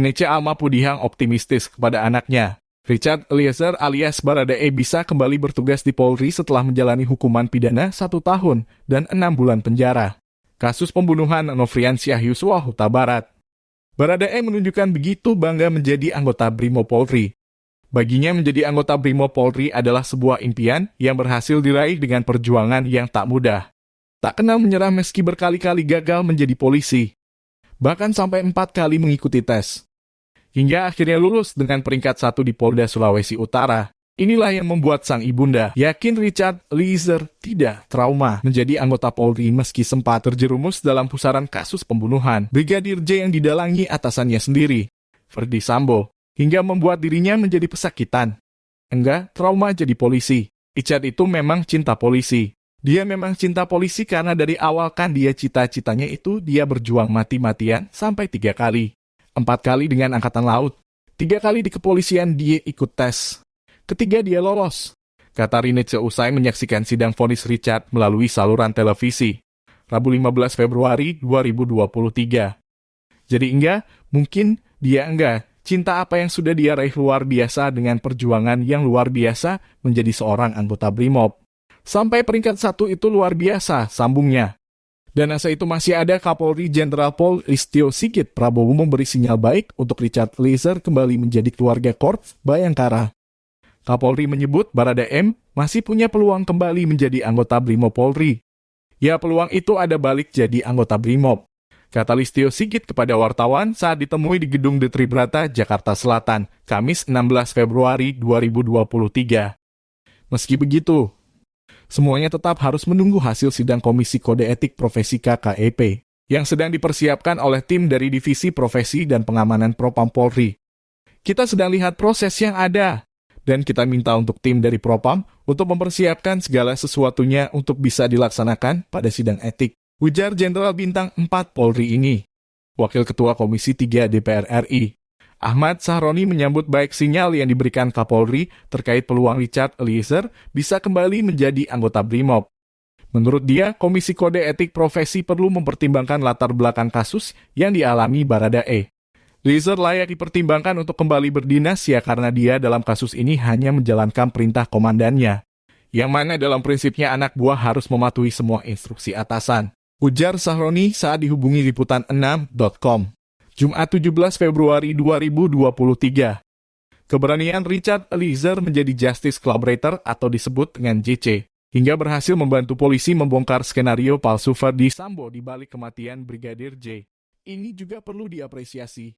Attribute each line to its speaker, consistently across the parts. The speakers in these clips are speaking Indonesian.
Speaker 1: Rinece Alma Pudihang optimistis kepada anaknya. Richard Eliezer alias Baradae bisa kembali bertugas di Polri setelah menjalani hukuman pidana 1 tahun dan 6 bulan penjara. Kasus pembunuhan Nofriansyah Yosua Huta Barat. Baradae menunjukkan begitu bangga menjadi anggota Brimo Polri. Baginya menjadi anggota Brimo Polri adalah sebuah impian yang berhasil diraih dengan perjuangan yang tak mudah. Tak kenal menyerah meski berkali-kali gagal menjadi polisi. Bahkan sampai 4 kali mengikuti tes. Hingga akhirnya lulus dengan peringkat 1 di Polda Sulawesi Utara. Inilah yang membuat sang ibunda yakin Richard Eliezer tidak trauma menjadi anggota Polri meski sempat terjerumus dalam pusaran kasus pembunuhan Brigadir J yang didalangi atasannya sendiri, Ferdy Sambo, hingga membuat dirinya menjadi pesakitan. Enggak trauma jadi polisi. Richard itu memang cinta polisi. Dia memang cinta polisi karena dari awal kan dia cita-citanya itu dia berjuang mati-matian sampai 3 kali. 4 kali dengan Angkatan Laut. 3 kali di kepolisian dia ikut tes. Ketiga dia lolos. Kata Rinece usai menyaksikan sidang vonis Richard melalui saluran televisi. Rabu 15 Februari 2023. Jadi mungkin dia cinta apa yang sudah dia raih luar biasa dengan perjuangan yang luar biasa menjadi seorang anggota Brimob. Sampai peringkat 1 itu luar biasa, sambungnya. Dan asa itu masih ada Kapolri Jenderal Pol Listio Sigit Prabowo memberi sinyal baik untuk Richard Eliezer kembali menjadi keluarga Korps Bayangkara. Kapolri menyebut Barada M masih punya peluang kembali menjadi anggota Brimo Polri. Ya peluang itu ada balik jadi anggota Brimob. Kata Listio Sigit kepada wartawan saat ditemui di Gedung Detri Brata, Jakarta Selatan, Kamis 16 Februari 2023. Meski begitu, semuanya tetap harus menunggu hasil sidang Komisi Kode Etik Profesi KKEP yang sedang dipersiapkan oleh tim dari Divisi Profesi dan Pengamanan Propam Polri. Kita sedang lihat proses yang ada, dan kita minta untuk tim dari Propam untuk mempersiapkan segala sesuatunya untuk bisa dilaksanakan pada sidang etik, ujar Jenderal Bintang 4 Polri ini. Wakil Ketua Komisi 3 DPR RI, Ahmad Sahroni menyambut baik sinyal yang diberikan Kapolri terkait peluang Richard Eliezer bisa kembali menjadi anggota Brimob. Menurut dia, Komisi Kode Etik Profesi perlu mempertimbangkan latar belakang kasus yang dialami Baradae. Eliezer layak dipertimbangkan untuk kembali berdinas ya karena dia dalam kasus ini hanya menjalankan perintah komandannya, yang mana dalam prinsipnya anak buah harus mematuhi semua instruksi atasan, ujar Sahroni saat dihubungi liputan6.com. Jumat 17 Februari 2023. Keberanian Richard Eliezer menjadi Justice Collaborator atau disebut dengan JC, hingga berhasil membantu polisi membongkar skenario palsu Ferdy Sambo di balik kematian Brigadir J. Ini juga perlu diapresiasi.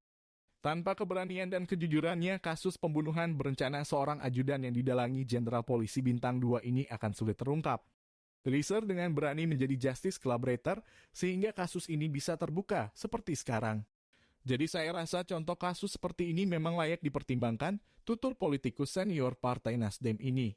Speaker 1: Tanpa keberanian dan kejujurannya, kasus pembunuhan berencana seorang ajudan yang didalangi Jenderal Polisi Bintang 2 ini akan sulit terungkap. Eliezer dengan berani menjadi Justice Collaborator sehingga kasus ini bisa terbuka seperti sekarang. Jadi saya rasa contoh kasus seperti ini memang layak dipertimbangkan, tutur politikus senior Partai Nasdem ini.